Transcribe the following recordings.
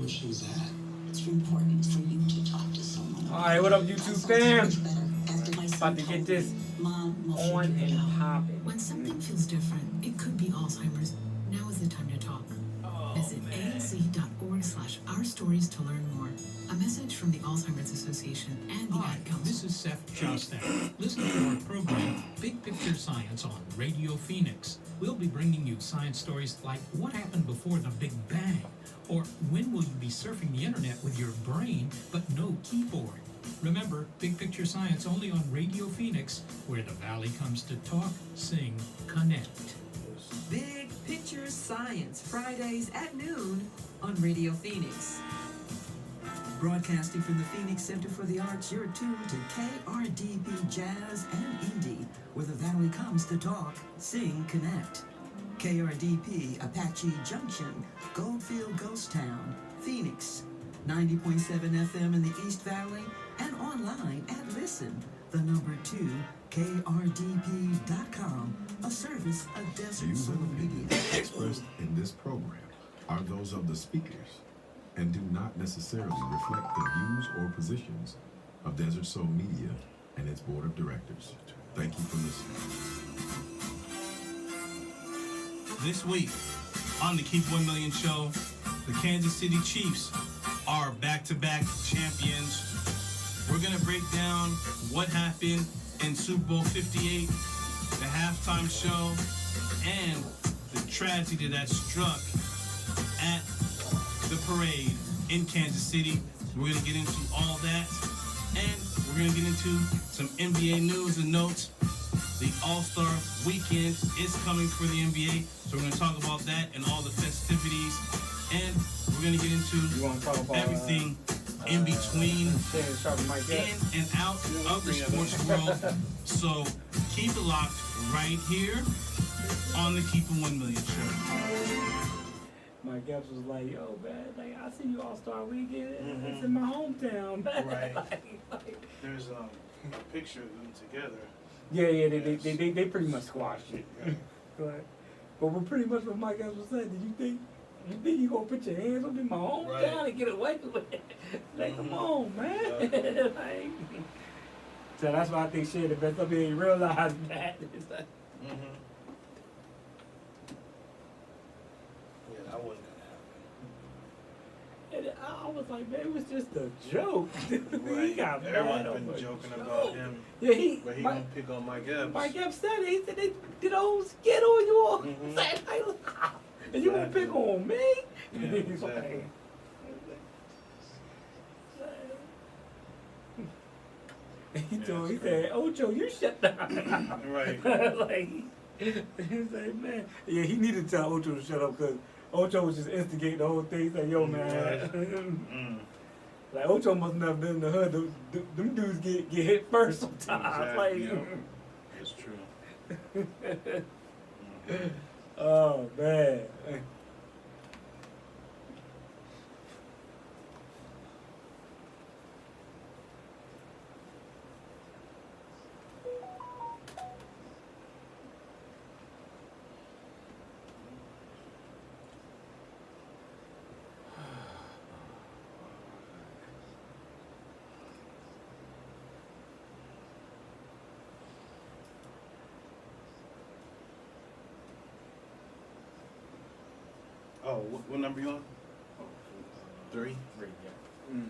would she do that? It's important for you to talk to someone. All right, what up, YouTube fam? About to get this on and popping. When something feels different, it could be Alzheimer's. Now is the time to talk. Visit anc.org/our stories to learn more. A message from the Alzheimer's Association and the Hi, Ad Council. this is Seth Chastain. Listen to our program, Big Picture Science on Radio Phoenix. We'll be bringing you science stories like what happened before the Big Bang, or when will you be surfing the internet with your brain but no keyboard. Remember, Big Picture Science only on Radio Phoenix, where the valley comes to talk, sing, connect. Big Picture Science, Fridays at noon on Radio Phoenix. Broadcasting from the Phoenix Center for the Arts, you're tuned to KRDB Jazz and Indie, where the valley comes to talk, sing, connect. KRDP, Apache Junction, Goldfield Ghost Town, Phoenix, 90.7 FM in the East Valley, and online at Listen, the number 2, KRDP.com, a service of Desert Views Soul and Media. opinions expressed in this program are those of the speakers and do not necessarily reflect the views or positions of Desert Soul Media and its board of directors. Thank you for listening. This week on the Keep 1 Million show, the Kansas City Chiefs are back-to-back champions. We're going to break down what happened in Super Bowl 58, the halftime show, and the tragedy that struck at the parade in Kansas City. We're going to get into all that, and we're going to get into some NBA news and notes. The All-Star Weekend is coming for the NBA, so we're going to talk about that and all the festivities, and we're going to get into everything in between, in and out of the sports world. So keep it locked right here on the Keep It 1 Million show. Mike Epps was like, yo, man, like, I see you All-Star Weekend. It's in my hometown, man. Right. like, There's a picture of them together. yeah, they pretty much squashed it. Yeah. but we're pretty much what Mike Epps was saying. Did you think you gonna put your hands up in my hometown and get away with it? Like, come on, man. like, so that's why I think shit, the best of it ain't realized that. It's like, Yeah, that wasn't and I was like, man, it was just a joke. He Right. got mad Everyone's over been a joking joke. about him, Yeah, but he gonna pick on Mike Epps. Mike Epps said it. He said they did a whole skit on you all. Said, like, and you gonna pick on me? Yeah, He's exactly. he said, Ocho, you shut down. Right. like, he said, man. Yeah, he needed to tell Ocho to shut up because Ocho was just instigating the whole thing. He's like, yo, man. Like, Ocho must never been in the hood. Them dudes get hit first sometimes. Exactly. Like, It's true. oh, man. Oh, what number you on? 3? 3, yeah.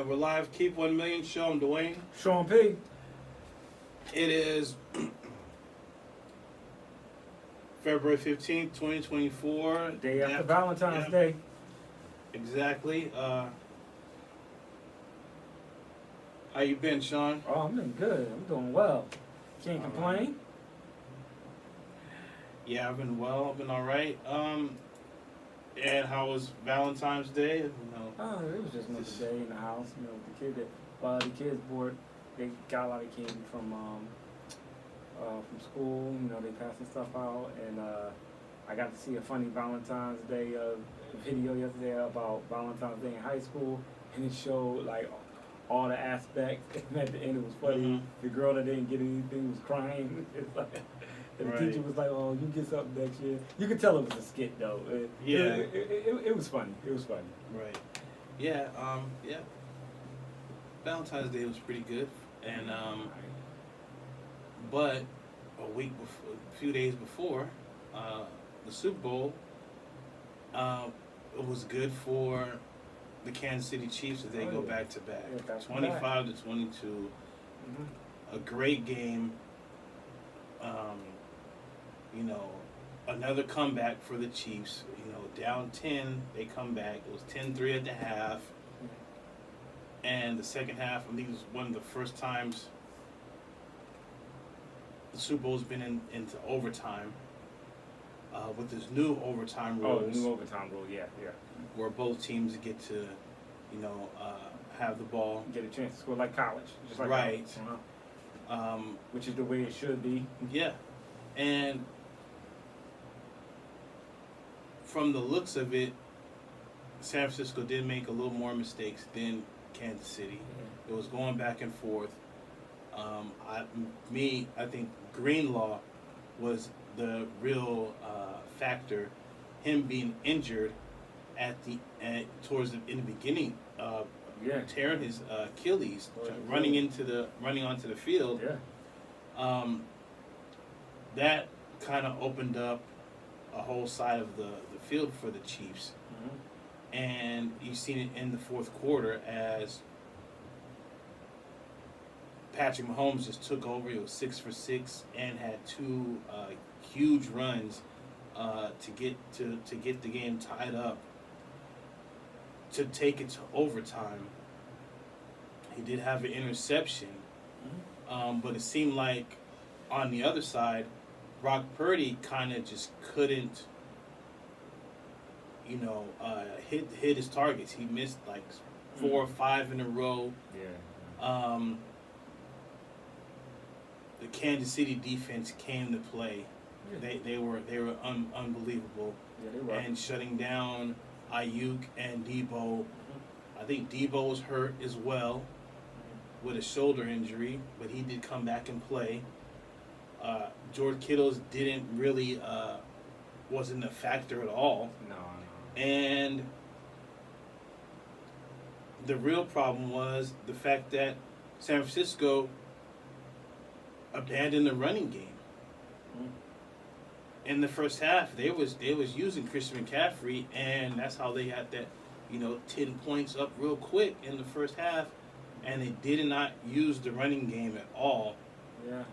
And we're live. Keep 1 million show. I'm Dwayne. Sean P. It is February 15th, 2024. Day after Valentine's Day. Exactly. How you been, Sean? Oh, I'm doing good. I'm doing well. Can't complain. Yeah, I've been well. I've been all right. And how was Valentine's Day? You know, Oh, it was just another day in the house. You know, the kids board. They got a lot of candy from school. You know, they passing stuff out, and I got to see a funny Valentine's Day video yesterday about Valentine's Day in high school, and it showed like all the aspects. And at the end, it was funny. Mhm. The girl that didn't get anything was crying. It's like, and the Right. teacher was like, "Oh, you get something next year." You could tell it was a skit though. It was funny. It was funny. right. Yeah, yeah. Valentine's Day was pretty good. And, but a few days before, the Super Bowl, it was good for the Kansas City Chiefs as they go back to back. Yeah, back to 25 to 22. Mhm. A great game. You know, another comeback for the Chiefs. You know, down 10, they come back. It was 10-3 at the half. And the second half, I think it was one of the first times the Super Bowl's been into overtime. With this new overtime rules. Oh, the new overtime rule. Yeah. Where both teams get to, you know, have the ball. Get a chance to score like college, just like Right. college. Which is the way it should be. Yeah. And from the looks of it, San Francisco did make a little more mistakes than Kansas City. It was going back and forth. I think Greenlaw was the real factor. Him being injured in the beginning, tearing his Achilles, running onto the field. Yeah. That kind of opened up a whole side of the field for the Chiefs. Mhm. And you've seen it in the fourth quarter as Patrick Mahomes just took over. He was 6 for 6 and had two huge runs to get the game tied up, to take it to overtime. He did have an interception, but it seemed like on the other side, Brock Purdy kind of just couldn't, you know, hit his targets. He missed like 4 or 5 in a row. Yeah. The Kansas City defense came to play. Yeah. They were unbelievable. Yeah, they were. And shutting down Ayuk and Debo. I think Debo was hurt as well with a shoulder injury, but he did come back and play. George Kittle's didn't really wasn't a factor at all. No. And the real problem was the fact that San Francisco abandoned the running game. In the first half, they was using Christian McCaffrey, and that's how they had that, 10 points up real quick in the first half, and they did not use the running game at all. Yeah.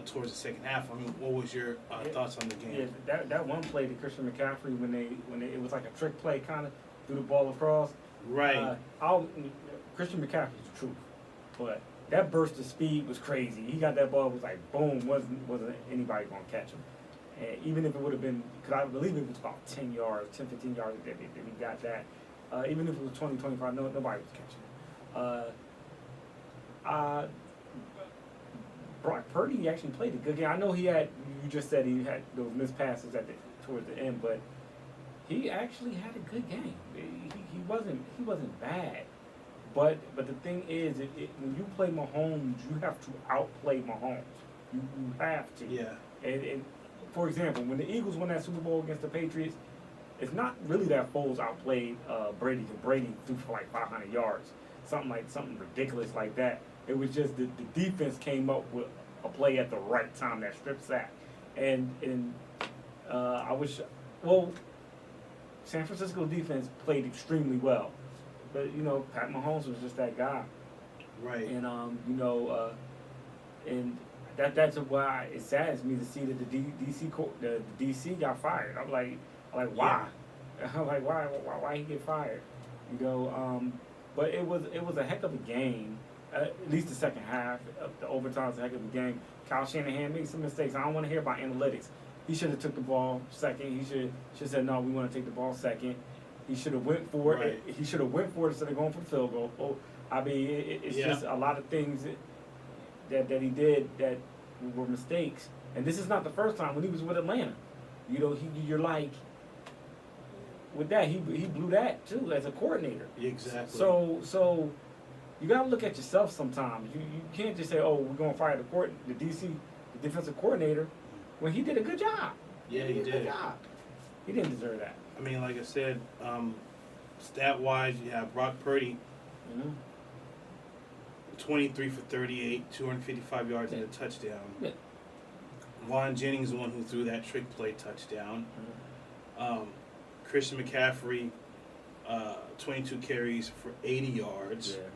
Towards the second half. I mean, what was your thoughts on the game? Yeah, that one play to Christian McCaffrey when it was like a trick play, kind of threw the ball across. Right. Christian McCaffrey's the truth, but that burst of speed was crazy. He got that ball, it was like boom, wasn't anybody gonna catch him. And even if it would have been, because I believe it was about 10 yards, 10, 15 yards that he got that. Even if it was 20, 25, nobody was catching him. Brock Purdy actually played a good game. I know you just said he had those missed passes towards the end, but he actually had a good game. He wasn't bad. But the thing is, when you play Mahomes, you have to outplay Mahomes. You have to. Yeah. And for example, when the Eagles won that Super Bowl against the Patriots, it's not really that Foles outplayed Brady, because Brady threw for like 500 yards, something ridiculous like that. It was just the defense came up with a play at the right time, that strip sack, and San Francisco defense played extremely well, But Pat Mahomes was just that guy. Right. And and that's why it saddens me to see that the DC got fired. I'm like why? I'm like why he get fired? But it was a heck of a game. At least the second half, the overtime's a heck of a game. Kyle Shanahan made some mistakes. I don't want to hear about analytics. He should have took the ball second. He should said no. We want to take the ball second. He should have went for it. He should have went for it instead of going for the field goal. Oh, I mean, it's just a lot of things that he did that were mistakes. And this is not the first time. When he was with Atlanta, you're like, with that he blew that too as a coordinator. Exactly. So you gotta look at yourself sometimes. You can't just say, oh, we're gonna fire the defensive coordinator, when he did a good job. Yeah, he did. A good job. He didn't deserve that. I mean, like I said, stat-wise, you have Brock Purdy, 23 for 38, 255 yards and a touchdown. Yeah. Juan Jennings, the one who threw that trick play touchdown. Christian McCaffrey, 22 carries for 80 yards. Yeah.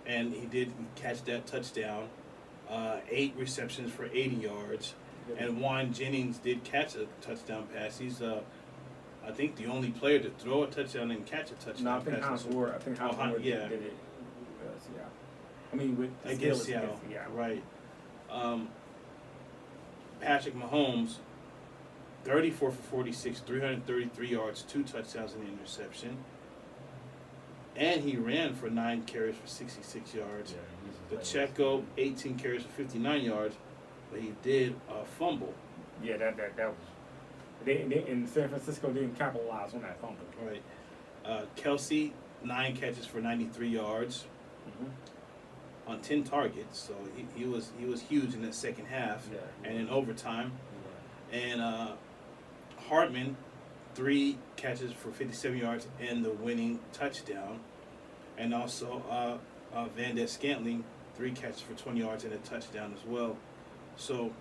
And he did catch that touchdown. 8 receptions for 80 yards. And Juan Jennings did catch a touchdown pass. He's, I think, the only player to throw a touchdown and catch a touchdown No, I think pass. Hans Ward. I think Hans Ward did it. Seattle. I mean, with the Against Steelers Seattle, Seattle. right. Patrick Mahomes, 34 for 46, 333 yards, 2 touchdowns and an interception. And he ran for 9 carries for 66 yards. Pacheco, 18 carries for 59 yards, but he did fumble. Yeah, that was. They in San Francisco didn't capitalize on that fumble. Right. Kelsey, 9 catches for 93 yards on 10 targets. So he was huge in that second half and in overtime. And Hartman, 3 catches for 57 yards and the winning touchdown. And also Van Der Scantling, 3 catches for 20 yards and a touchdown as well. So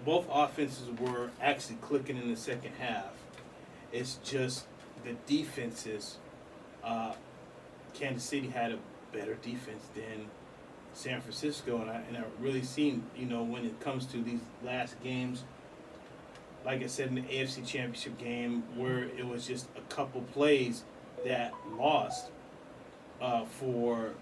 both offenses were actually clicking in the second half. It's just the defenses. Kansas City had a better defense than San Francisco, and I really seen, when it comes to these last games, like I said in the AFC Championship game, where it was just a couple plays that lost for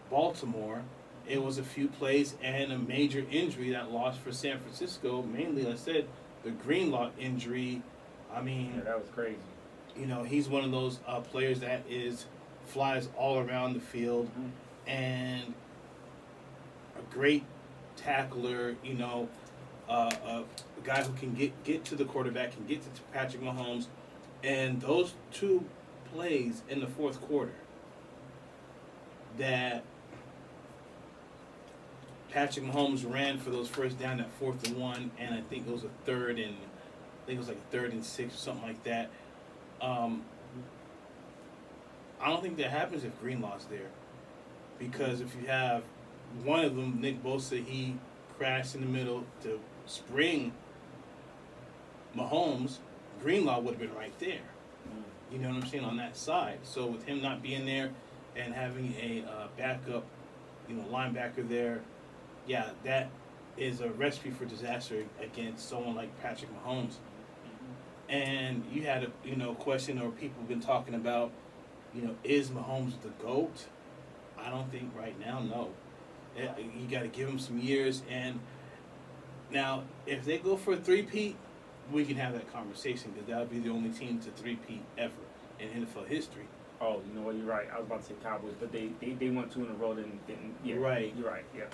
Baltimore. It was a few plays and a major injury that lost for San Francisco. Mainly, like I said, the Greenlaw injury. I mean, that was crazy. He's one of those players that flies all around the field and a great tackler. A guy who can get to the quarterback and get to Patrick Mahomes. And those 2 plays in the fourth quarter that Patrick Mahomes ran for those first down, that 4th and 1, and I think it was a 3rd and 6 or something like that. I don't think that happens if Greenlaw's there, because if you have one of them, Nick Bosa, he crashed in the middle to spring Mahomes. Greenlaw would have been right there. You know what I'm saying, on that side. So with him not being there and having a backup, linebacker there, yeah, that is a recipe for disaster against someone like Patrick Mahomes. And you had a question, or people have been talking about, is Mahomes the GOAT? I don't think right now, no. You got to give him some years. And now, if they go for a 3-peat, we can have that conversation, because that would be the only team to 3-peat ever in NFL history. Oh, you know what? You're right. I was about to say Cowboys, but they went 2 in a row, didn't. Yeah, right. You're right. Yeah.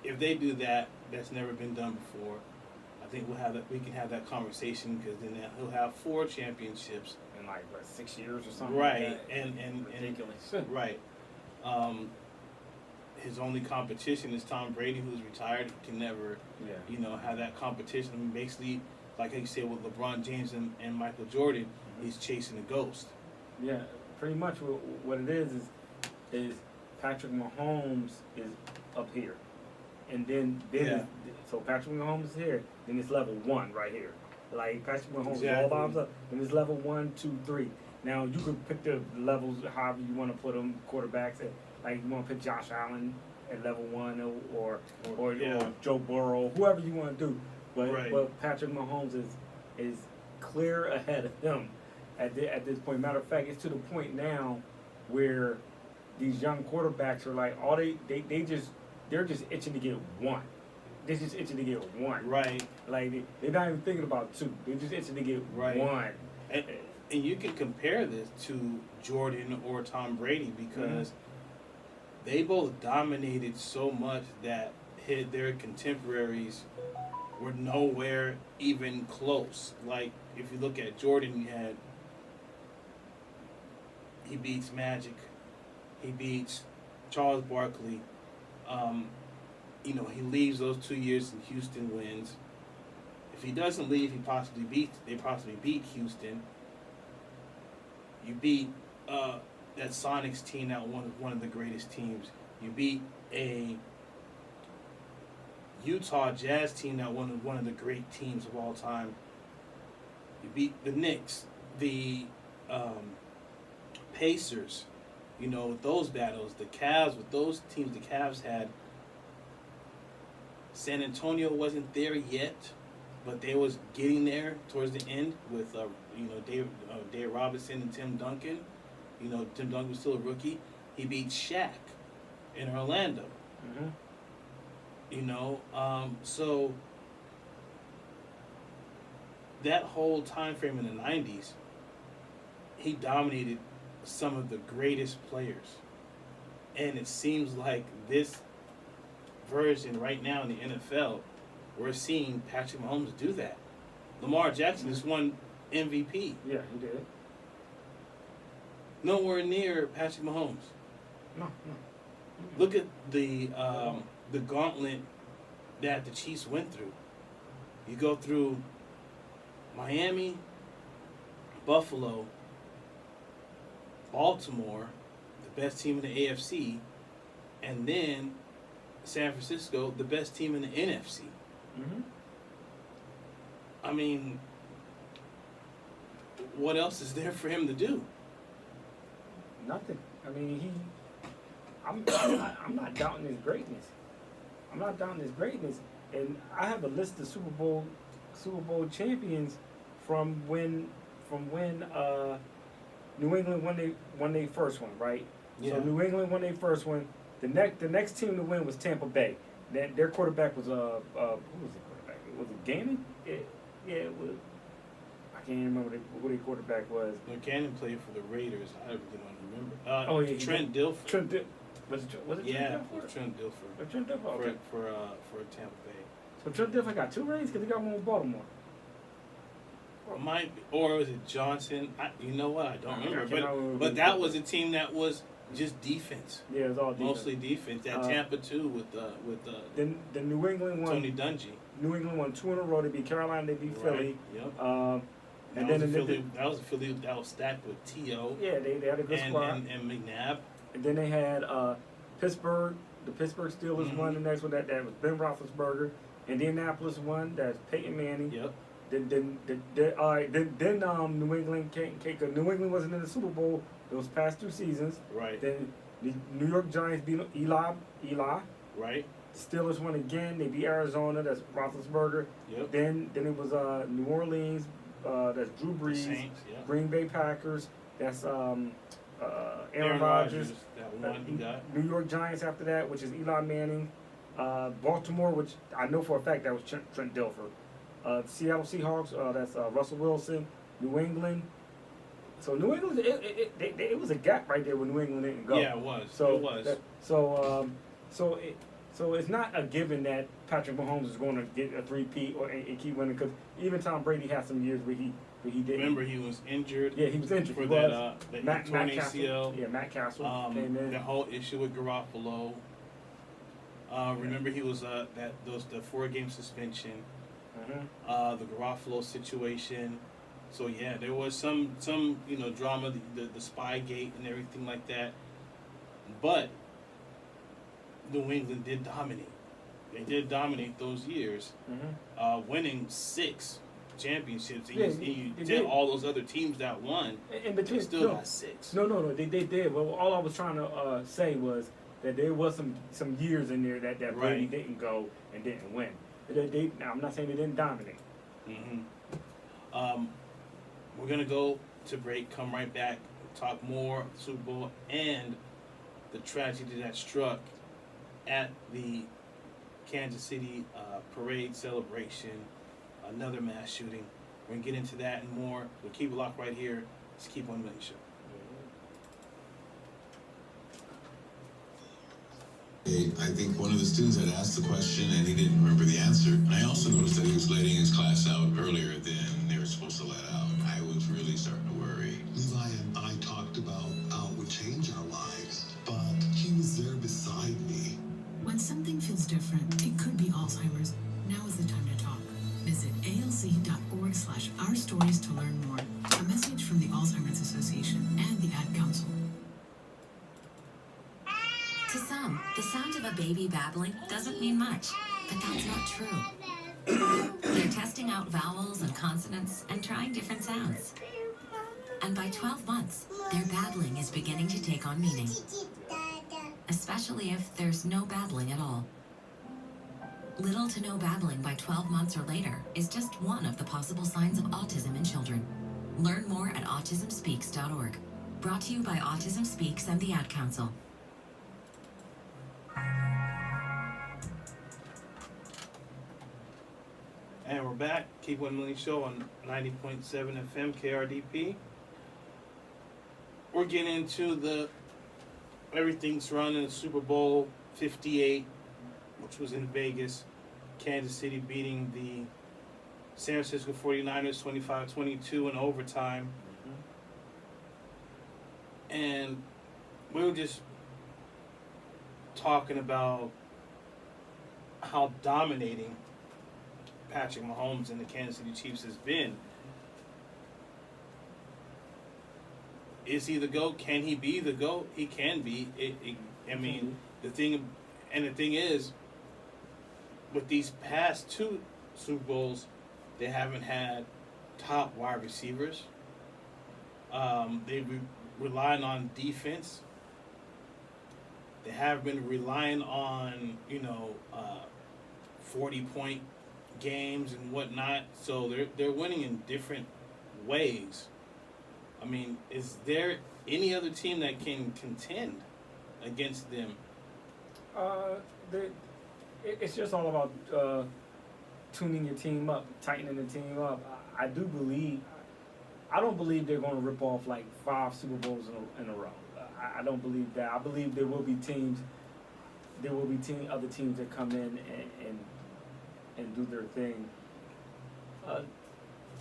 If they do that, that's never been done before. I think we can have that conversation, because then he'll have 4 championships in 6 years or something. Right, like that. and Ridiculous. Right. His only competition is Tom Brady, who's retired. He can never, have that competition. I mean, basically, like you said, with LeBron James and Michael Jordan, he's chasing a ghost. Yeah, pretty much what it is Patrick Mahomes is up here. and then Yeah. so Patrick Mahomes is here. Then it's level 1 right here. Like Patrick Mahomes is all Exactly. by himself. Then it's level 1, 2, 3. Now you can pick the levels however you want to put them. Quarterbacks at, like you want to put Josh Allen at level 1 or Yeah. Joe Burrow, whoever you want to do. But Right. but Patrick Mahomes is clear ahead of him at this point. Matter of fact, it's to the point now where these young quarterbacks are like they're just itching to get one. They're just itching to get one. Right. Like they're not even thinking about two. They're just itching to get Right. one. And you can compare this to Jordan or Tom Brady because they both dominated so much that their contemporaries were nowhere even close. Like if you look at Jordan, he beats Magic, he beats Charles Barkley. He leaves those 2 years in Houston, wins. If he doesn't leave, they possibly beat Houston. You beat that Sonics team, that one of the greatest teams. You beat a Utah Jazz team, that one of the great teams of all time. You beat the Knicks, the Pacers. With those battles, the Cavs with those teams the Cavs had. San Antonio wasn't there yet, but they was getting there towards the end with Dave Robinson and Tim Duncan. Tim Duncan was still a rookie. He beat Shaq in Orlando. So that whole time frame in the 90s, he dominated some of the greatest players. And it seems like this version right now in the NFL, we're seeing Patrick Mahomes do that. Lamar Jackson just won MVP. Yeah, he did. Nowhere near Patrick Mahomes. No. Look at the gauntlet that the Chiefs went through. You go through Miami, Buffalo, Baltimore, the best team in the AFC, and then San Francisco, the best team in the NFC. I mean, what else is there for him to do? Nothing. I mean, I'm not doubting his greatness. I'm not doubting his greatness. And I have a list of Super Bowl champions from when New England won they first one, right? Yeah. So New England won their first one. The next team to win was Tampa Bay. Their quarterback was who was the quarterback? Was it Gannon? It was. I can't remember who their quarterback was. No, Gannon played for the Raiders. I really don't remember. Trent Dilfer. Was it Trent Yeah, Dilfer? it was Trent Dilfer. Trent Dilfer, okay. For Tampa Bay. So Trent Dilfer got 2 rings because he got one with Baltimore. Or was it Johnson? You know what? I don't remember. remember. But that was a team that was just defense. Yeah, it was all defense. Mostly defense. That Tampa too with Then the New England won. Tony Dungy. New England won 2 in a row. They beat Carolina. They beat Philly. Yep. And that then was a Philly that was stacked with T.O. Yeah, they had a good squad. And McNabb. And then they had Pittsburgh. The Pittsburgh Steelers won the next one. That was Ben Roethlisberger. Indianapolis won. That's Peyton Manning. Yep. Then New England came. New England wasn't in the Super Bowl those past 2 seasons. Right. Then the New York Giants beat Eli. Right. Steelers won again. They beat Arizona. That's Roethlisberger. Yep. Then it was New Orleans. That's Drew Brees. Saints, yeah. Green Bay Packers. That's Aaron Rodgers. Rodgers, that one he got. New York Giants after that, which is Eli Manning. Baltimore, which I know for a fact that was Trent Dilfer. Seattle Seahawks. That's Russell Wilson. New England. So New England, it was a gap right there when New England didn't go. Yeah, it was. So it was. So it's not a given that Patrick Mahomes is going to get a 3-peat and keep winning, because even Tom Brady had some years where he didn't. Remember, he was injured. Yeah, he was injured. For He that, was. that Matt torn Castle. ACL. Yeah, Matt Castle came in. The whole issue with Garoppolo. Remember, he was the 4-game suspension. The Garoppolo situation. So yeah, there was some drama, the Spygate and everything like that. But New England did dominate. they did dominate those years, winning 6 championships. And you they did did. all those other teams that won. In between, They still got 6. No, they did. Well, all I was trying to say was that there was some years in there that Right. Brady didn't go and didn't win. Now, I'm not saying they didn't dominate. We're gonna go to break. Come right back. Talk more Super Bowl and the tragedy that struck at the Kansas City parade celebration. Another mass shooting. We're gonna get into that and more. We'll keep it locked right here. Let's keep 1 million show. I think one of the students had asked the question and he didn't remember the answer. I also noticed that he was letting his class out earlier than they were supposed to let out. I was really starting to worry. Levi and I talked about how it would change our lives, but he was there beside me. When something feels different, it could be Alzheimer's. Now is the time to talk. Visit alz.org/ourstories to learn more. A message from the Alzheimer's Association and the Ad Council. To some, the sound of a baby babbling doesn't mean much, but that's not true. They're testing out vowels and consonants and trying different sounds. And by 12 months, their babbling is beginning to take on meaning. Especially if there's no babbling at all. Little to no babbling by 12 months or later is just one of the possible signs of autism in children. Learn more at autismspeaks.org. Brought to you by Autism Speaks and the Ad Council. And we're back. Keep 1 million show on 90.7 FM KRDP. We're getting into the everything surrounding the Super Bowl 58, which was in Vegas. Kansas City beating the San Francisco 49ers 25-22 in overtime. And we were just talking about how dominating Patrick Mahomes and the Kansas City Chiefs has been. Is he the GOAT? Can he be the GOAT? He can be. The thing is, with these past 2 Super Bowls, they haven't had top wide receivers. They've been relying on defense. They have been relying on 40-point games and whatnot. So they're winning in different ways. I mean, is there any other team that can contend against them? It's just all about tuning your team up, tightening the team up. I don't believe they're going to rip off like 5 Super Bowls in a row. I don't believe that. I believe there will be other teams that come in and do their thing.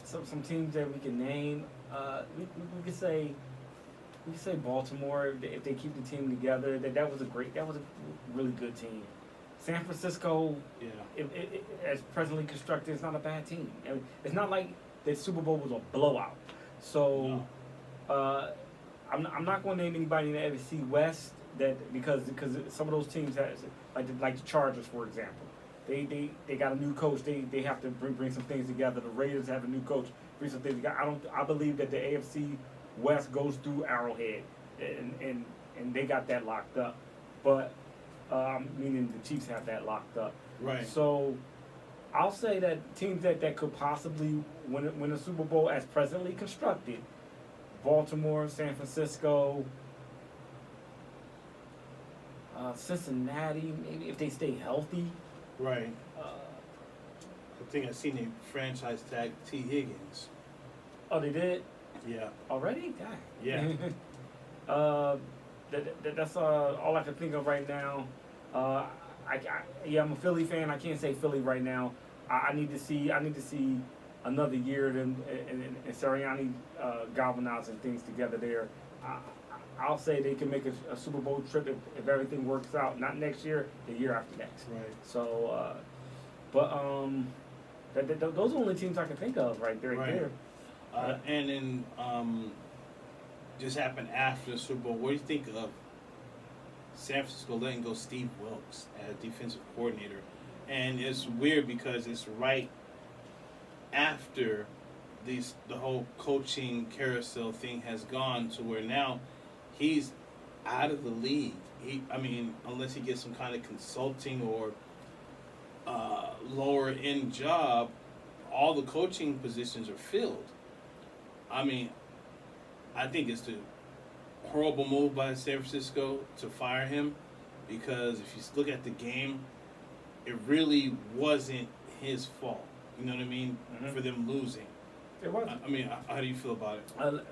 Some teams that we can name. We could say Baltimore if they keep the team together. That was a really good team. San Francisco, as presently constructed, is not a bad team. I mean, it's not like the Super Bowl was a blowout. So I'm not going to name anybody in the NFC West because some of those teams have, like the Chargers, for example. They got a new coach. They have to bring some things together. The Raiders have a new coach. Bring some things together. I believe that the AFC West goes through Arrowhead, and they got that locked up. But meaning the Chiefs have that locked up. Right. So I'll say that teams that could possibly win a Super Bowl as presently constructed: Baltimore, San Francisco, Cincinnati. Maybe if they stay healthy. Right. I think I've seen a franchise tag T. Higgins. Oh, they did? Yeah. Already? God. Yeah. That's all I can think of right now. I'm a Philly fan. I can't say Philly right now. I need to see another year and Sirianni galvanizing things together there. I'll say they can make a Super Bowl trip if everything works out. Not next year, the year after next. Right. So, those are the only teams I can think of right there. Right. And then just happened after the Super Bowl. What do you think of San Francisco letting go Steve Wilkes as defensive coordinator? And it's weird because it's right after the whole coaching carousel thing has gone to where now he's out of the league. Unless he gets some kind of consulting or lower end job, all the coaching positions are filled. I think it's a horrible move by San Francisco to fire him, because if you look at the game, it really wasn't his fault. You know what I mean? Mm-hmm. For them losing. It wasn't. How do you feel about it?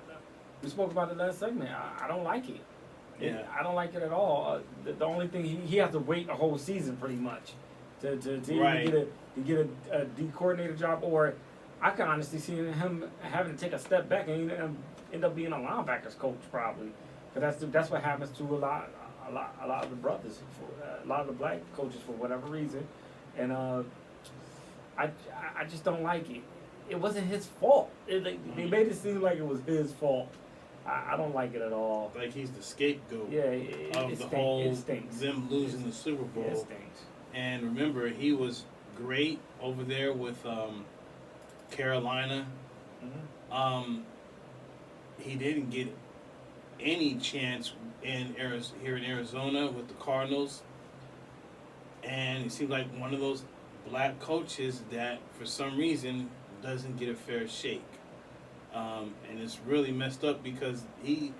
We spoke about it last segment. I don't like it. Yeah. I don't like it at all. The only thing he has to wait a whole season pretty much to Right. either get a D coordinator job, or I can honestly see him having to take a step back and end up being a linebackers coach probably, because that's what happens to a lot of the brothers, a lot of the black coaches for whatever reason, and I just don't like it. It wasn't his fault. They made it seem like it was his fault. I don't like it at all. Like he's the scapegoat it stinks. Them losing the Super Bowl. It stinks. And remember, he was great over there with Carolina. Mm-hmm. He didn't get any chance here in Arizona with the Cardinals. And it seemed like one of those black coaches that, for some reason, doesn't get a fair shake. And it's really messed up because they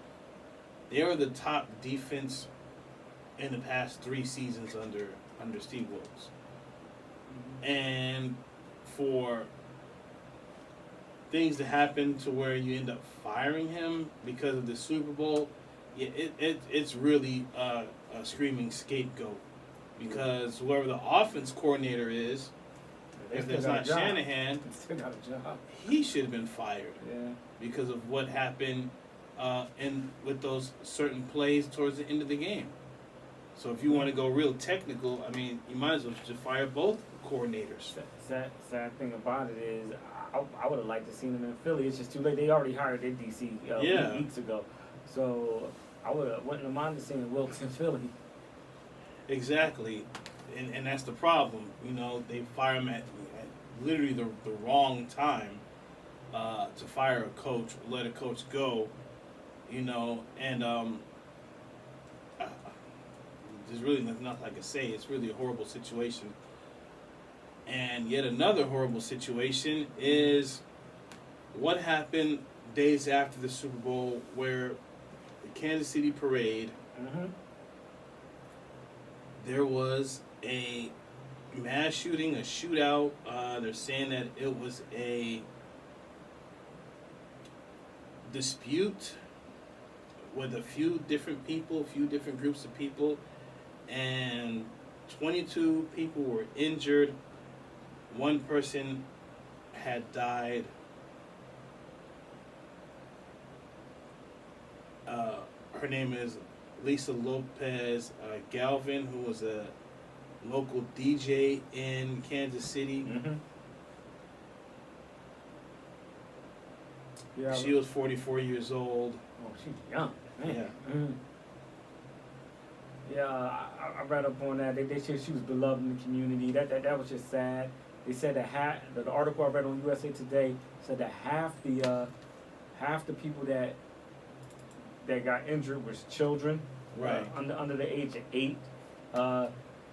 were the top defense in the past 3 seasons under Steve Wilkes. And for things to happen to where you end up firing him because of the Super Bowl, it's really a screaming scapegoat. Because whoever the offense coordinator is, if it's not Shanahan, he should have been fired. Yeah. Because of what happened with those certain plays towards the end of the game. So if you want to go real technical, you might as well just fire both coordinators. Sad thing about it is, I would have liked to seen him in Philly. It's just too late. They already hired their DC weeks ago. So I wouldn't have minded seeing Wilkes in Philly. Exactly. And that's the problem. They fire him at literally the wrong time to fire a coach, let a coach go, and there's really nothing I can say. It's really a horrible situation. And yet another horrible situation is what happened days after the Super Bowl, where the Kansas City parade, there was a mass shooting, a shootout. They're saying that it was a dispute with a few different people, a few different groups of people, and 22 people were injured. One person had died. Her name is Lisa Lopez Galvin, who was a local DJ in Kansas City. Yeah, she was 44 years old. Oh, she's young. Man. Yeah. Yeah, I read up on that. They said she was beloved in the community. That was just sad. They said that the article I read on USA Today said that half the people that got injured was children, right, under the age of 8,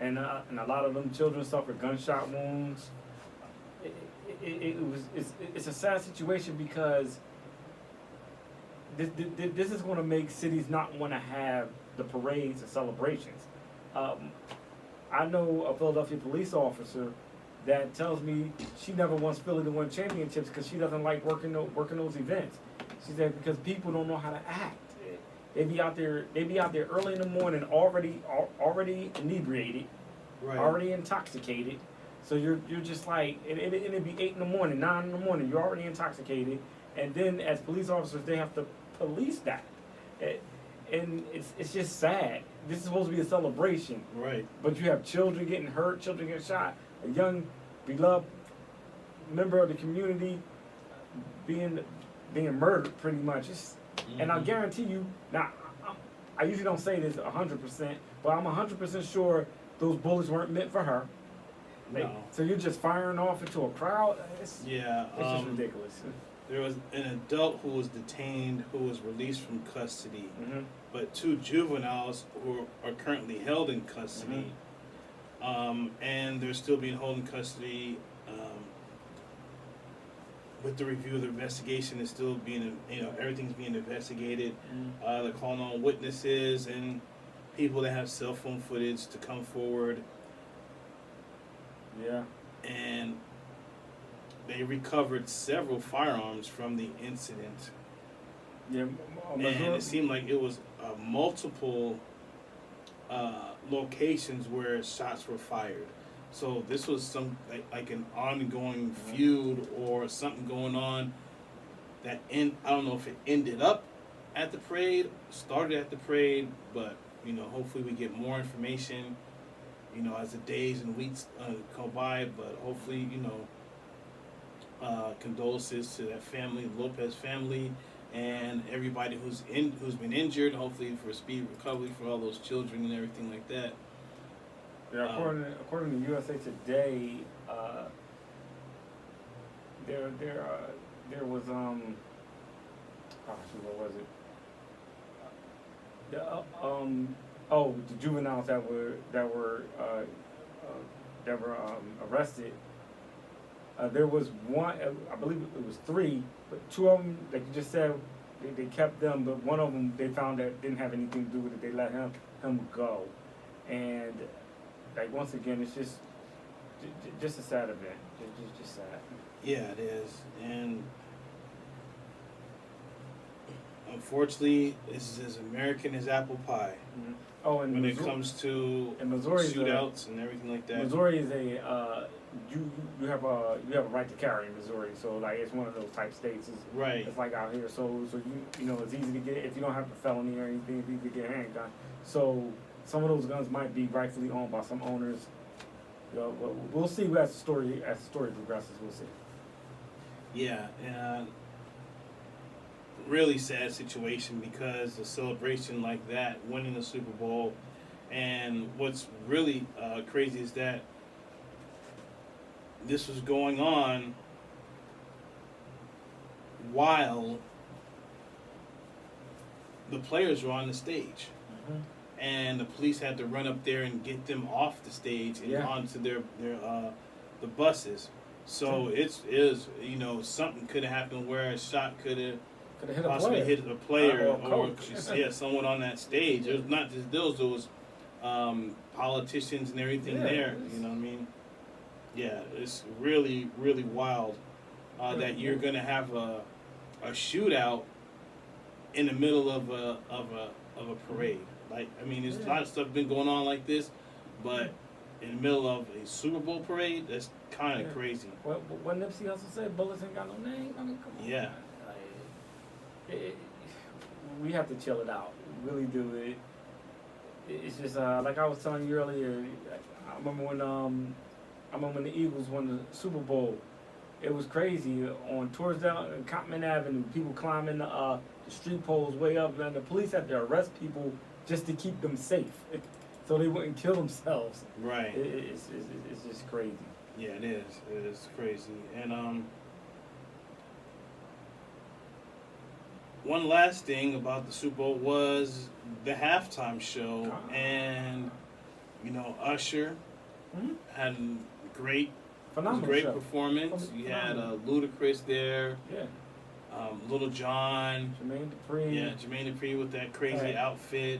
and a lot of them children suffered gunshot wounds. It's a sad situation because this is going to make cities not want to have the parades and celebrations. I know a Philadelphia police officer that tells me she never wants Philly to win championships because she doesn't like working those events. She said because people don't know how to act. They be out there early in the morning, already inebriated, right, already intoxicated. So you're just like it'd be 8 in the morning, 9 in the morning. You're already intoxicated, and then as police officers, they have to police that. And it's just sad. This is supposed to be a celebration, right? But you have children getting hurt, children getting shot, a young, beloved member of the community being murdered, pretty much. And I guarantee you, now I usually don't say this 100%, but I'm 100% sure those bullets weren't meant for her. Like, No. so you're just firing off into a crowd? It's Yeah. just ridiculous. There was an adult who was detained who was released from custody, Mm-hmm. but 2 juveniles who are currently held in custody, and they're still being held in custody. With the review of the investigation, is still being, everything's being investigated. They're calling on witnesses and people that have cell phone footage to come forward, Yeah. and they recovered several firearms from the incident. Yeah. And it seemed like it was multiple locations where shots were fired. So this was some like an ongoing feud or something going on that I don't know if it ended up at the parade, started at the parade, but hopefully we get more information, as the days and weeks go by. But hopefully, condolences to that family, Lopez family, and everybody who's been injured. Hopefully for a speedy recovery for all those children and everything like that. Yeah, according to USA Today, there was what was it? The juveniles that were arrested. There was one, I believe it was 3, but 2 of them, like you just said, they kept them, but one of them they found that didn't have anything to do with it. They let him go, and like once again, it's just a sad event. Just sad. Yeah, it is, and unfortunately, this is as American as apple pie. Mm-hmm. Oh, and when it comes to shootouts and everything like that. Missouri is you have a right to carry in Missouri, so like it's one of those type states. Right. It's like out here, so it's easy to get if you don't have a felony or anything. It's easy to get a handgun. So some of those guns might be rightfully owned by some owners. We'll see as the story progresses. We'll see. Yeah, and really sad situation because a celebration like that, winning the Super Bowl, and what's really crazy is that this was going on while the players were on the stage. Mm-hmm. And the police had to run up there and get them off the stage and onto their the buses. So it is something could have happened where a shot could have possibly hit a player or someone on that stage. It was not just those; there was politicians and everything there. You know what I mean? Yeah, it's really really wild that you're gonna have a shootout in the middle of a parade. Like, I mean, there's a lot of stuff been going on like this, but in the middle of a Super Bowl parade, that's kind of crazy. What Nipsey Hussle said, bullets ain't got no name. I mean, come on. Yeah. We have to chill it out. We really do. It's just like I was telling you earlier. I remember when the Eagles won the Super Bowl. It was crazy on tours down Cottman Avenue. People climbing the street poles way up, and the police had to arrest people just to keep them safe, so they wouldn't kill themselves. Right. It's just crazy. Yeah, it is. It is crazy. And one last thing about the Super Bowl was the halftime show, and Usher had a great Phenomenal performance. You had Ludacris there. Yeah. Little John. Jermaine Dupri. Yeah, Jermaine Dupri with that crazy outfit.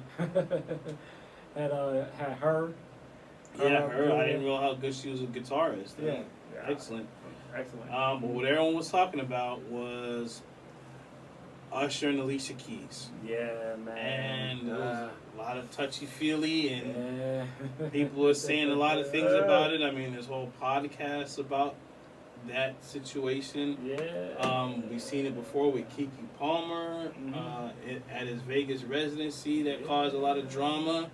had her. Yeah, her. I didn't realize how good she was a guitarist. Yeah. Excellent. Excellent. But what everyone was talking about was Usher and Alicia Keys. Yeah, man. And there was a lot of touchy-feely, and people were saying a lot of things about it. I mean, this whole podcast about that situation. Yeah. We've seen it before with Keke Palmer at his Vegas residency that caused a lot of drama.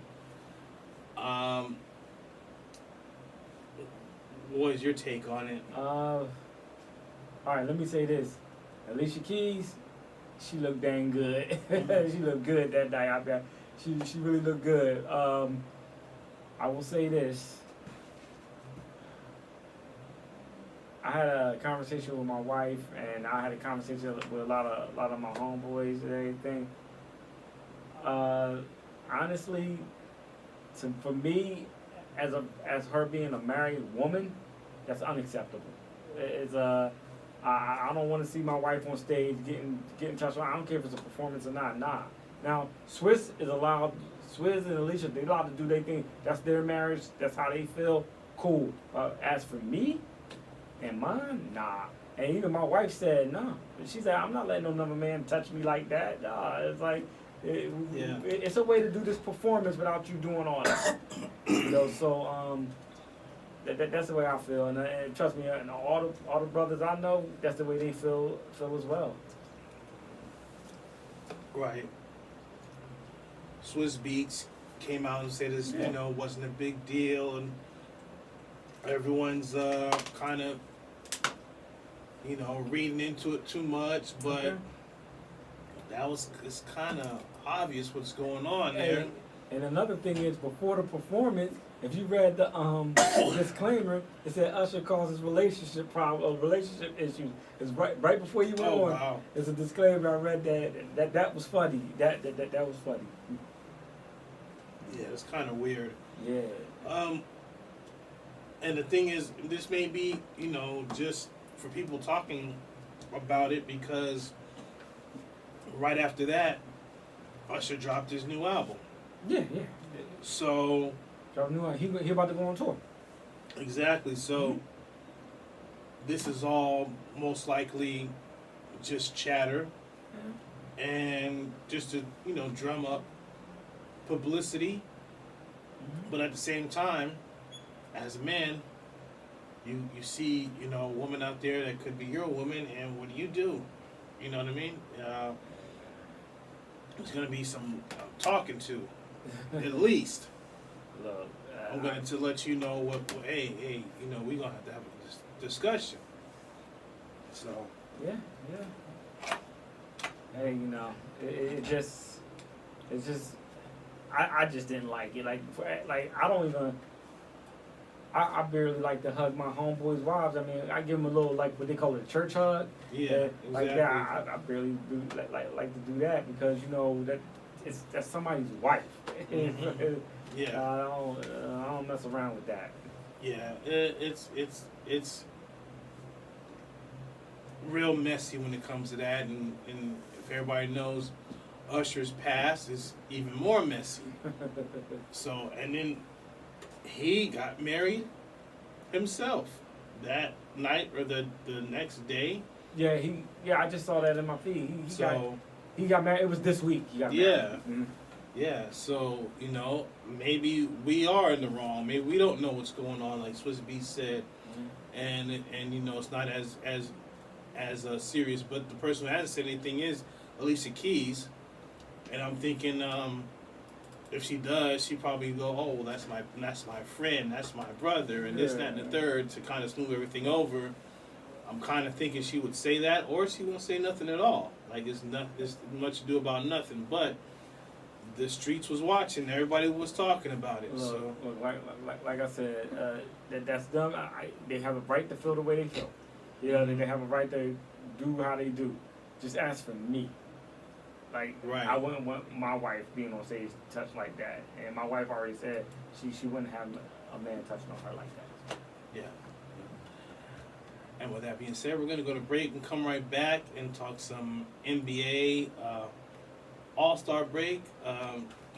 What is your take on it? All right, let me say this. Alicia Keys, she looked dang good. She looked good that night out there. She really looked good. I will say this. I had a conversation with my wife, and I had a conversation with a lot of my homeboys and everything. Honestly, for me, as her being a married woman, that's unacceptable. It's I don't want to see my wife on stage getting touched on. I don't care if it's a performance or not. Nah. Now Swizz and Alicia, they allowed to do their thing. That's their marriage. That's how they feel. Cool. As for me and mine, nah. And even my wife said, no. She said, I'm not letting another man touch me like that. Nah. It's like, it's a way to do this performance without you doing all that. You know, so that's the way I feel. And trust me, and all the brothers I know, that's the way they feel as well. Right. Swizz Beatz came out and said this, you know, wasn't a big deal, and everyone's kind of, you know, reading into it too much, but it's kind of obvious what's going on there. And another thing is, before the performance, if you read the disclaimer, it said Usher causes relationship issues. It's right before you went on. Wow. It's a disclaimer. I read that was funny. That was funny. Yeah, it's kind of weird. Yeah. And the thing is, this may be, you know, just for people talking about it, because right after that, Usher dropped his new album. Yeah. So he about to go on tour. Exactly. So this is all most likely just chatter, and just to, you know, drum up publicity. But at the same time, as a man, you see, you know, a woman out there that could be your woman, and what do? You know what I mean? There's gonna be some talking to, at least. Look, I'm going to let you know what. Hey, you know, we're gonna have to have a discussion. So. Yeah. Hey, you know, it's just, I just didn't like it. Like I don't even. I barely like to hug my homeboys' wives. I mean, I give them a little, like, what they call it, a church hug. Yeah, exactly. Like that. I barely do like to do that, because you know that's somebody's wife. Yeah. I don't mess around with that. Yeah, it's real messy when it comes to that, and if everybody knows, Usher's past is even more messy. So, and then he got married himself that night or the next day. Yeah, I just saw that in my feed. He got married. It was this week. He got married. Yeah. Yeah, so, you know, maybe we are in the wrong. Maybe we don't know what's going on, like Swizz Beatz said. And you know, it's not as serious. But the person who hasn't said anything is Alicia Keys. And I'm thinking, if she does, she probably go, oh, well, that's my friend, that's my brother, and this, that, and the third, to kind of smooth everything over. I'm kind of thinking she would say that, or she won't say nothing at all. Like, it's much to do about nothing. But the streets was watching. Everybody was talking about it. Look, like I said, that's them. They have a right to feel the way they feel. You know, they have a right to do how they do. Just ask for me. Like, I wouldn't want my wife being on stage touched like that. And my wife already said she wouldn't have a man touching on her like that. Yeah. And with that being said, we're going to go to break and come right back and talk some NBA All-Star break.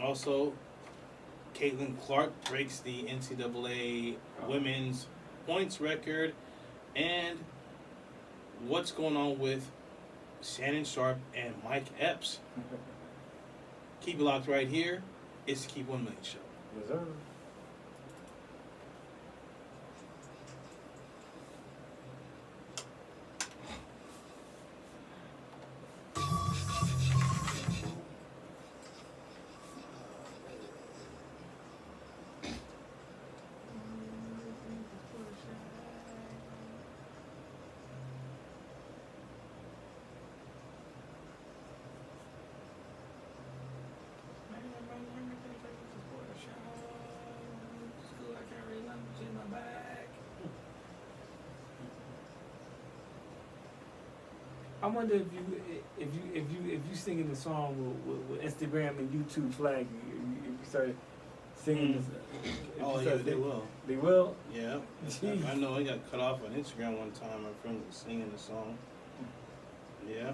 Also, Caitlin Clark breaks the NCAA women's points record. And what's going on with Shannon Sharp and Mike Epps. Keep it locked right here. It's the Keep 1 Million Show. Yes, sir. I wonder if you singing the song with Instagram and YouTube flag, if you started singing this. Oh yeah, they will. They will. Yeah. I know I got cut off on Instagram one time. My friend was singing the song. Yeah.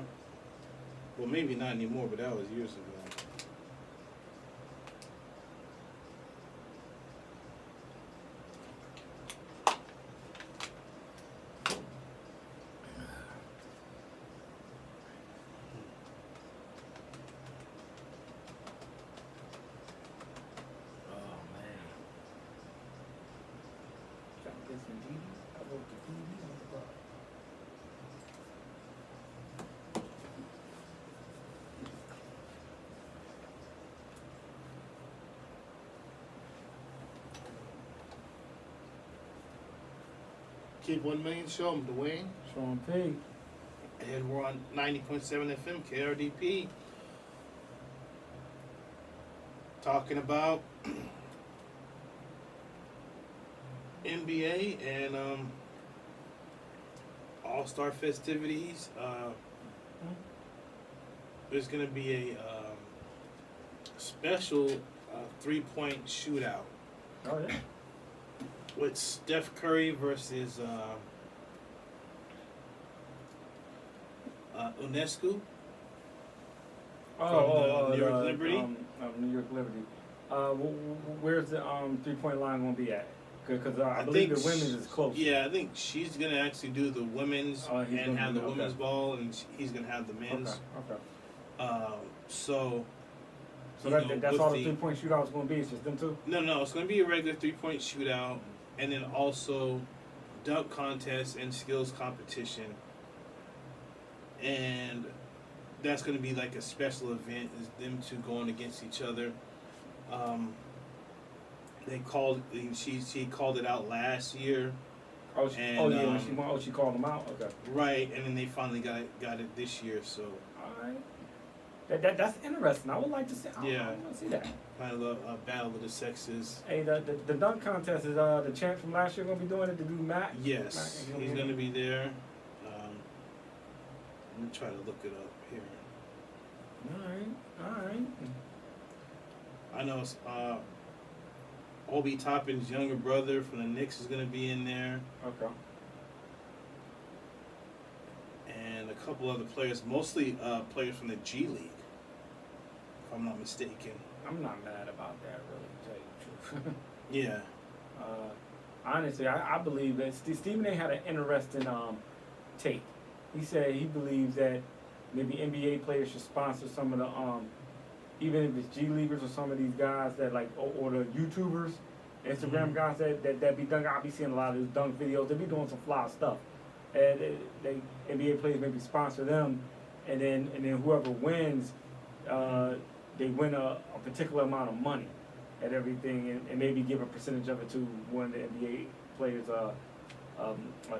Well, maybe not anymore, but that was years ago. Keep 1 million show. I'm Dwayne. Sean P. And we're on 90.7 FM KRDP. Talking about NBA and All-Star festivities. There's going to be a special 3-point shootout. Oh, yeah. With Steph Curry versus UNESCO from the New York Liberty. New York Liberty. Where's the 3-point line going to be at? Because I believe the women's is close. Yeah, I think she's going to actually do the women's and have the women's ball, and he's going to have the men's. Okay. So that's all the 3-point shootout's going to be? It's just them two? No, it's going to be a regular 3-point shootout, and then also dunk contest and skills competition. And that's going to be like a special event, is them two going against each other. She called it out last year. She called them out? Okay. Right, and then they finally got it this year, so. All right. That's interesting. I would like to see. I want to see that. Kind of a battle of the sexes. Hey, the dunk contest is the champ from last year going to be doing it to do Matt? Yes, he's going to be there. Let me try to look it up here. All right. I know Obi Toppin's younger brother from the Knicks is going to be in there. Okay. And a couple other players, mostly players from the G League, if I'm not mistaken. I'm not mad about that, really, to tell you the truth. Yeah. Honestly, I believe that Stephen A. had an interesting take. He said he believes that maybe NBA players should sponsor some of the, even if it's G Leaguers or some of these guys that like, or the YouTubers, Instagram guys that be dunk. I'll be seeing a lot of these dunk videos. They be doing some fly stuff. And they NBA players maybe sponsor them, and then whoever wins, they win a particular amount of money at everything, and maybe give a percentage of it to one of the NBA players, a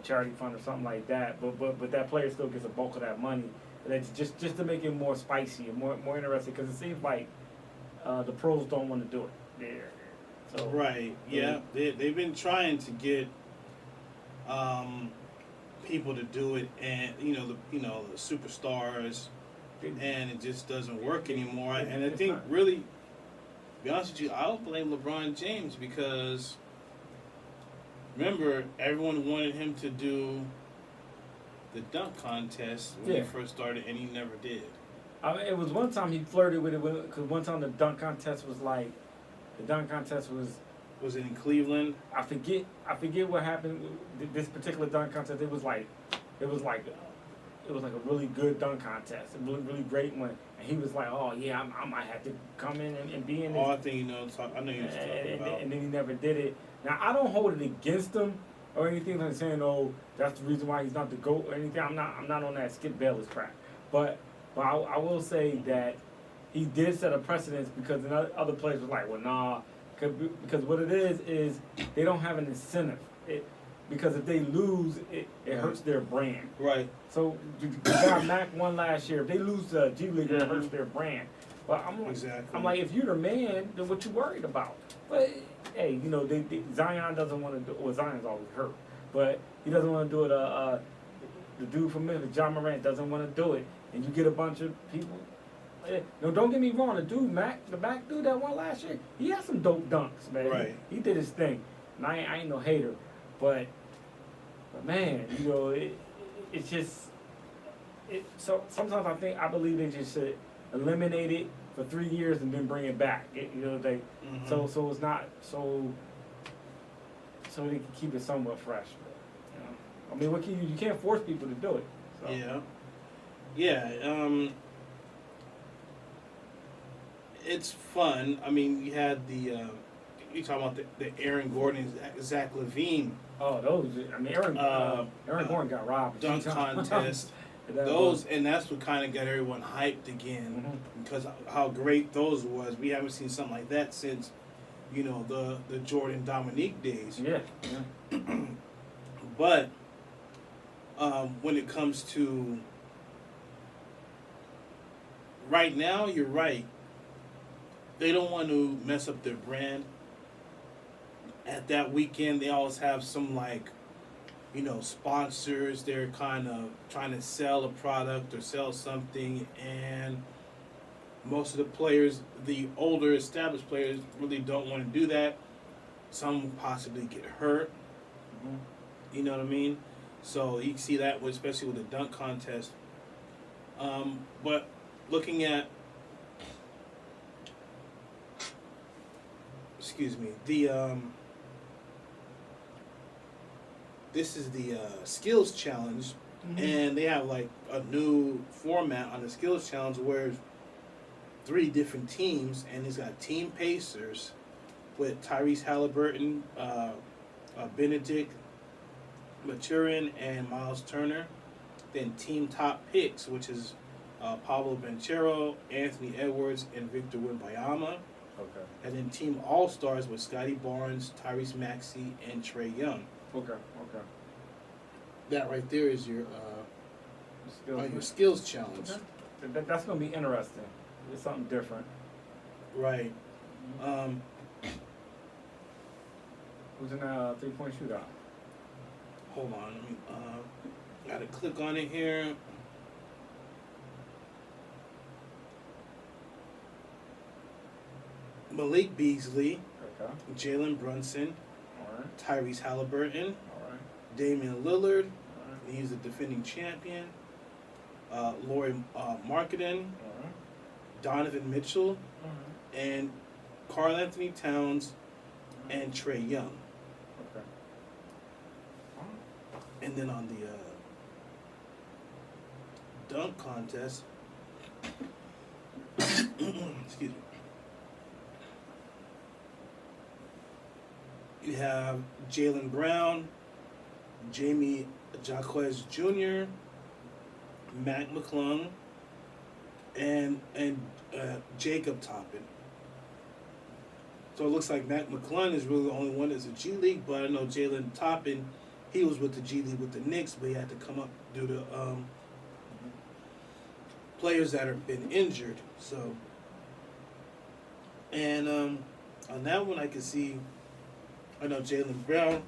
charity fund or something like that. But that player still gets a bulk of that money, and it's just to make it more spicy and more interesting, because it seems like the pros don't want to do it there. So right, yeah, they've been trying to get people to do it, and the superstars, and it just doesn't work anymore. And I think really, to be honest with you, I'll blame LeBron James, because remember, everyone wanted him to do the dunk contest when he first started, and he never did. It was one time he flirted with it, because one time the dunk contest was Was it in Cleveland? I forget what happened with this particular dunk contest. It was like a really good dunk contest, a really, really great one. And he was like, "Oh yeah, I might have to come in and be in this." Oh, I think I know you're talking about. And then he never did it. Now I don't hold it against him or anything, like saying, "Oh, that's the reason why he's not the GOAT" or anything. I'm not on that Skip Bayless crap. But I will say that he did set a precedence, because the other players was like, "Well, nah." Because what it is they don't have an incentive. Because if they lose, it hurts their brand. Right. So the guy Mac won last year. If they lose the G League, it hurts their brand. But I'm like, if you're the man, then what you worried about? But hey, Zion doesn't want to do. Well, Zion's always hurt, but he doesn't want to do it. The the dude from Memphis, John Morant, doesn't want to do it, and you get a bunch of people. No, don't get me wrong. The dude, the back dude that won last year, he had some dope dunks, man. Right. He did his thing. And I ain't no hater, but man, you know, it's just. So sometimes I believe they just should eliminate it for 3 years and then bring it back. So it's not so they can keep it somewhat fresh. But, you know, I mean, what can you can't force people to do it. So. Yeah. It's fun. I mean, you had the you talking about the Aaron Gordon, Zach LaVine. Oh, those. I mean, Aaron Gordon got robbed. Dunk contest. And that's what kind of got everyone hyped again because how great those was. We haven't seen something like that since, you know, the Jordan Dominique days. Yeah. But when it comes to right now, you're right. They don't want to mess up their brand. At that weekend, they always have some you know, sponsors. They're kind of trying to sell a product or sell something, and most of the players, the older established players, really don't want to do that. Some possibly get hurt. You know what I mean? So you can see that, especially with the dunk contest. But looking at, this is the skills challenge, and they have like a new format on the skills challenge where 3 different teams, and it's got Team Pacers with Tyrese Halliburton, Benedict Maturin, and Miles Turner. Then Team Top Picks, which is Pablo Banchero, Anthony Edwards, and Victor Wembanyama. Okay. And then Team All Stars with Scotty Barnes, Tyrese Maxey, and Trae Young. Okay. That right there is your skills challenge. Okay. That's gonna be interesting. It's something different. Right. Who's in that 3-point shootout? Hold on. Let me. Gotta click on it here. Malik Beasley. Okay. Jalen Brunson. All right. Tyrese Halliburton. All right. Damian Lillard. All right. He's the defending champion. Laurie Marketing. All right. Donovan Mitchell. All right. And Karl Anthony Towns. And Trae Young. Okay. And then on the dunk contest, excuse me, you have Jaylen Brown, Jamie Jaquez Jr., Mac McClung, and Jacob Toppin. So it looks like Mac McClung is really the only one that's a G League, but I know Jalen Toppin, he was with the G League with the Knicks, but he had to come up due to players that have been injured. So, and on that one I can see, I know Jaylen Brown,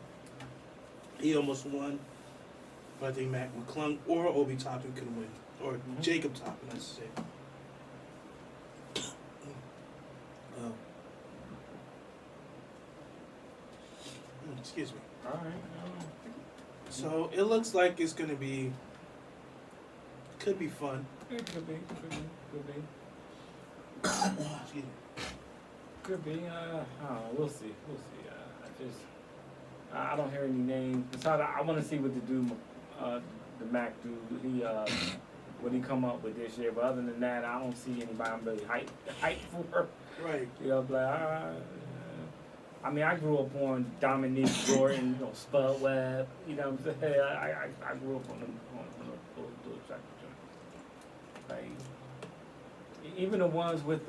he almost won, but I think Mac McClung or Obi Toppin could win, or Jacob Toppin, I should say. Excuse me. All right. So it looks like it's gonna be, could be fun. It could be. Excuse me. Could be. We'll see. I don't hear any names. Besides, I want to see what the dude, the Mac dude, what he come up with this year. But other than that, I don't see anybody I'm really hyped for. Right. You know, I mean, I grew up on Dominique Jordan, you know, Spud Webb. You know what I'm saying? I grew up on those type of joints. Like, even the ones with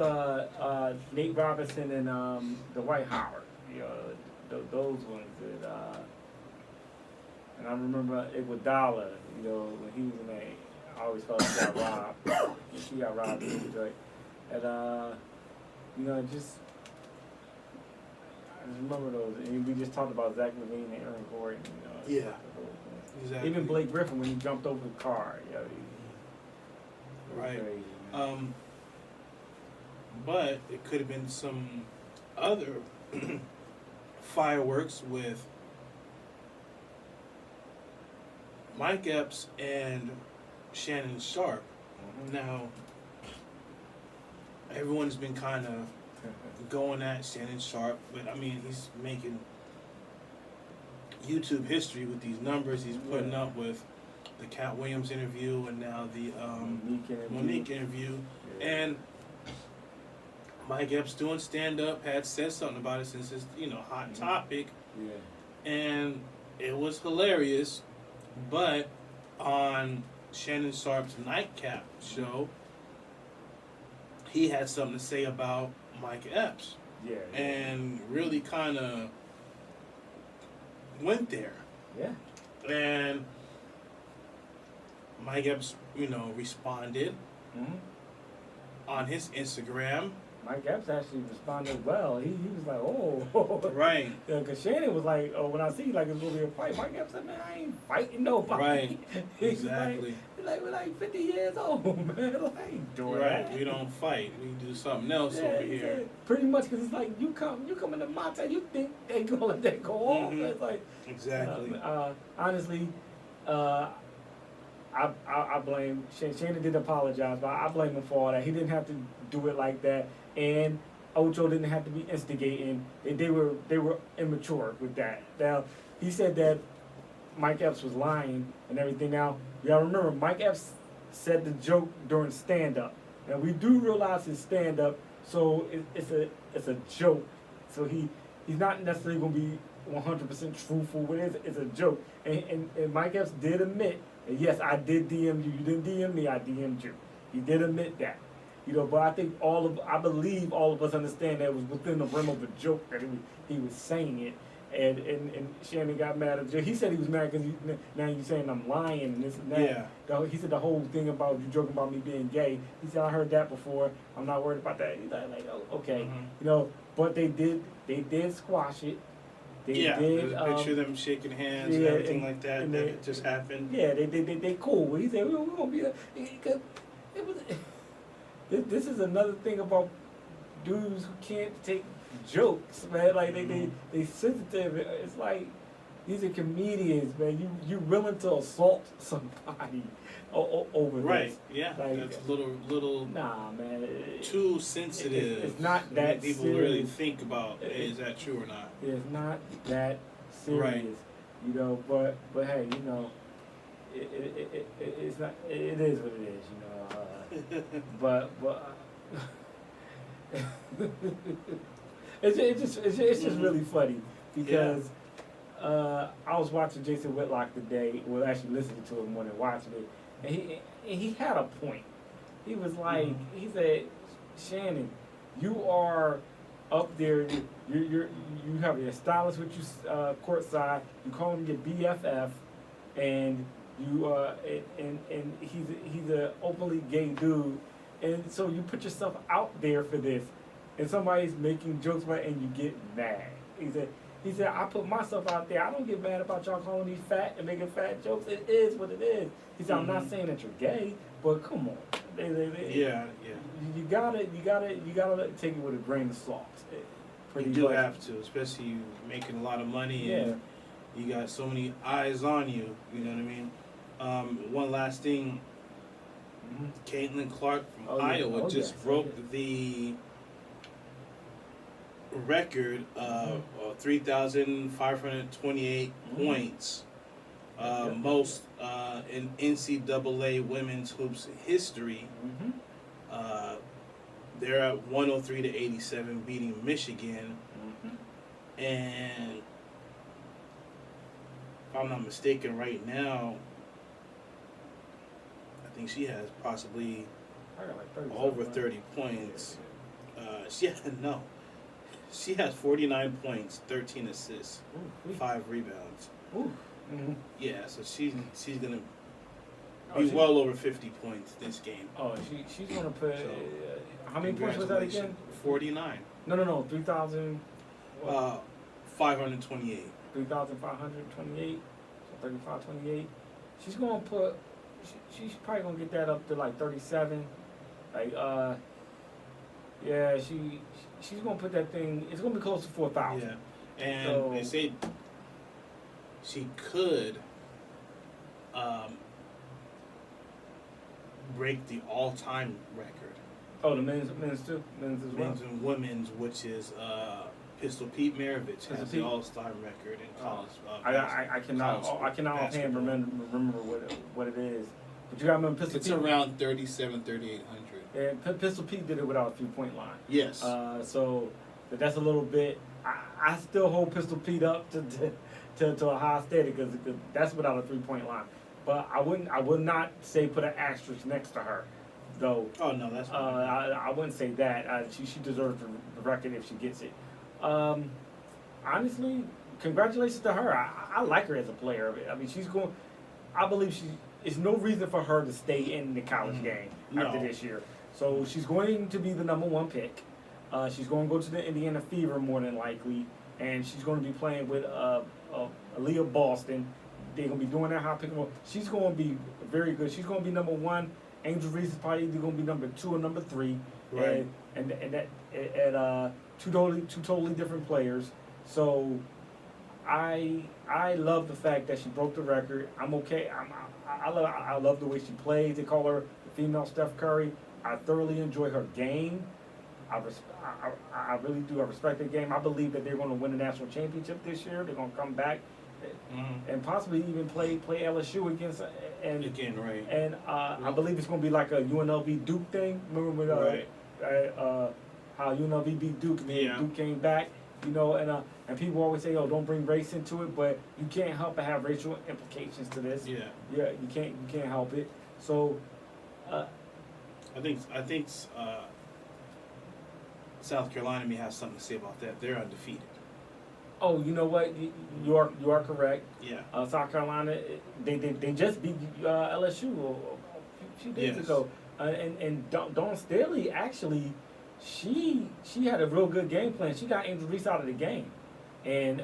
Nate Robinson and Dwight Howard. You know, those ones that. And I remember Iguodala. You know, when he was in there, I always felt he got robbed. He got robbed in the joint. And you know, just. I remember those, and we just talked about Zach LaVine and Aaron Gordon. You know, Exactly. Even Blake Griffin when he jumped over the car. Yo, Right. crazy, man. But it could have been some other fireworks with Mike Epps and Shannon Sharp. Now, everyone's been kind of going at Shannon Sharp, but I mean, he's making YouTube history with these numbers he's putting up with the Cat Williams interview and now the Monique interview. Yeah. And Mike Epps doing stand-up had said something about it since it's, hot topic. Yeah. And it was hilarious, but on Shannon Sharp's Nightcap show, he had something to say about Mike Epps. Yeah. And really kind of went there. Yeah. And Mike Epps, responded on his Instagram. Mike Epps actually responded well. He was like, oh. Right. Because Shannon was like, oh, when I see like it's going to be a fight, Mike Epps said, man, I ain't fighting nobody. Right. Exactly. We're like 50 years old, man. I ain't doing that. Right. We don't fight. We do something else over here. Yeah. Pretty much because it's like you come into my town, you think they gonna let that go off. It's like exactly. Honestly, I blame Shannon didn't apologize, but I blame him for all that. He didn't have to do it like that, and Ocho didn't have to be instigating. They were immature with that. Now he said that Mike Epps was lying and everything. Now you gotta remember, Mike Epps said the joke during stand-up. Now we do realize his stand-up, so it's a joke. So he's not necessarily gonna be 100% truthful with it. It's a joke, and Mike Epps did admit. And yes, I did DM you. You didn't DM me. I DM'd you. He did admit that, But I think I believe all of us understand that it was within the realm of a joke that he was saying it, and Shannon got mad at you. He said he was mad because now you're saying I'm lying and this and that. Yeah. He said the whole thing about you joking about me being gay. He said I heard that before. I'm not worried about that. He's like, oh, okay, But they did squash it. There's a picture of them shaking hands and everything like that. That it just happened. Yeah, they cool. He said we're gonna be because it was. This is another thing about dudes who can't take jokes, man. Like they sensitive. It's like these are comedians, man. You willing to assault somebody over this? Right. Yeah. Like, that's a little. Nah, man. Too sensitive. It's not that people serious. really think about is that true or not? It's not that serious, But hey, it's not. It is what it is, but it's just really funny because I was watching Jason Whitlock today. Well, actually listening to him more than watching it, and he had a point. He was like, he said, Shannon, you are up there. You have your stylist with you courtside. You call him your BFF, and you and he's a openly gay dude, and so you put yourself out there for this, and somebody's making jokes about it, and you get mad. He said I put myself out there. I don't get mad about y'all calling me fat and making fat jokes. It is what it is. He said I'm not saying that you're gay, but come on. Yeah. You gotta take it with a grain of salt. You do have to, especially you making a lot of money and you got so many eyes on you. You know what I mean? One last thing. Caitlin Clark from Iowa just broke the record of 3,528 points. Most in NCAA women's hoops history. They're at 103 to 87, beating Michigan. And if I'm not mistaken, right now, I think she has possibly over 30 points. She has 49 points, 13 assists, 5 rebounds. Yeah, so she's gonna be well over 50 points this game. Oh, she's gonna put. How many points was that again? 49. No, 3,000. 528. 3,528. 35, 28. She's gonna put. She's probably gonna get that up to like 37. Like yeah, she's gonna put that thing. It's gonna be close to 4,000. Yeah, and So, they say she could break the all-time record. oh, the men's too, men's as well. Men's and women's, which is Pistol Pete Maravich Pistol has Pete? the all-star record in college. I cannot offhand remember what it is. But you gotta remember Pistol It's Pete. around 3,800. And Pistol Pete did it without a 3-point line. Yes. So that's a little bit. I still hold Pistol Pete up to a high standard because that's without a 3-point line. But I would not say put an asterisk next to her, though. Oh no, that's. I wouldn't say that. She deserves the record if she gets it. Honestly, congratulations to her. I like her as a player. I mean, she's going. I believe it's no reason for her to stay in the college game after this year. So she's going to be the #1 pick. She's going to go to the Indiana Fever more than likely, and she's going to be playing with Aaliyah Boston. They're going to be doing that high pick and roll. She's going to be very good. She's going to be #1. Angel Reese is probably either going to be #2 or #3. Right. And that two totally different players. So I love the fact that she broke the record. I'm okay. I love the way she plays. They call her the female Steph Curry. I thoroughly enjoy her game. I really do. I respect their game. I believe that they're going to win the national championship this year. They're going to come back and possibly even play LSU against and again, right? And I believe it's going to be like a UNLV Duke thing. Remember when how UNLV beat Duke and then Duke came back, you know, and people always say, oh, don't bring race into it, but you can't help but have racial implications to this. Yeah, you can't help it. So I think South Carolina may have something to say about that. They're undefeated. Oh, you know what? You are correct. Yeah. South Carolina, they just beat LSU a few days ago, and Dawn Staley actually, she had a real good game plan. She got Angel Reese out of the game, and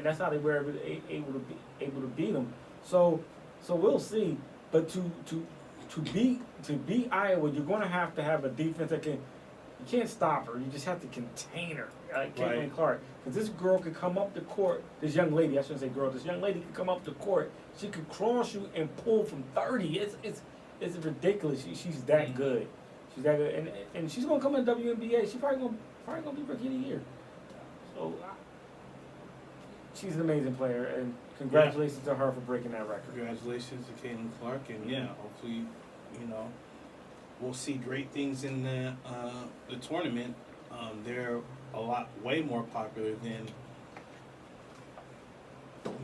that's how they were able to beat them. So we'll see. But to beat Iowa, you're going to have a defense that can. You can't stop her. You just have to contain her, like Caitlin Clark. Because this girl could come up the court. This young lady, I shouldn't say girl. This young lady could come up the court. She could cross you and pull from 30. It's ridiculous. She's that good. She's that good, and she's gonna come in WNBA. She's probably gonna be Rookie of the Year. So she's an amazing player, and congratulations to her for breaking that record. Congratulations to Caitlin Clark, and hopefully, we'll see great things in the tournament. They're way more popular than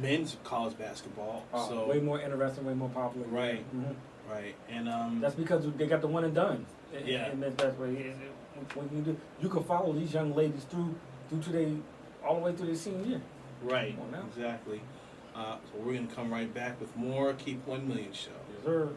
men's college basketball. So way more interesting, way more popular. Right, right, and that's because they got the one and done. Yeah, and that's what you can follow these young ladies through to all the way through their senior year. Right, exactly. So we're gonna come right back with more Keep 1 Million Show. Yes, sir.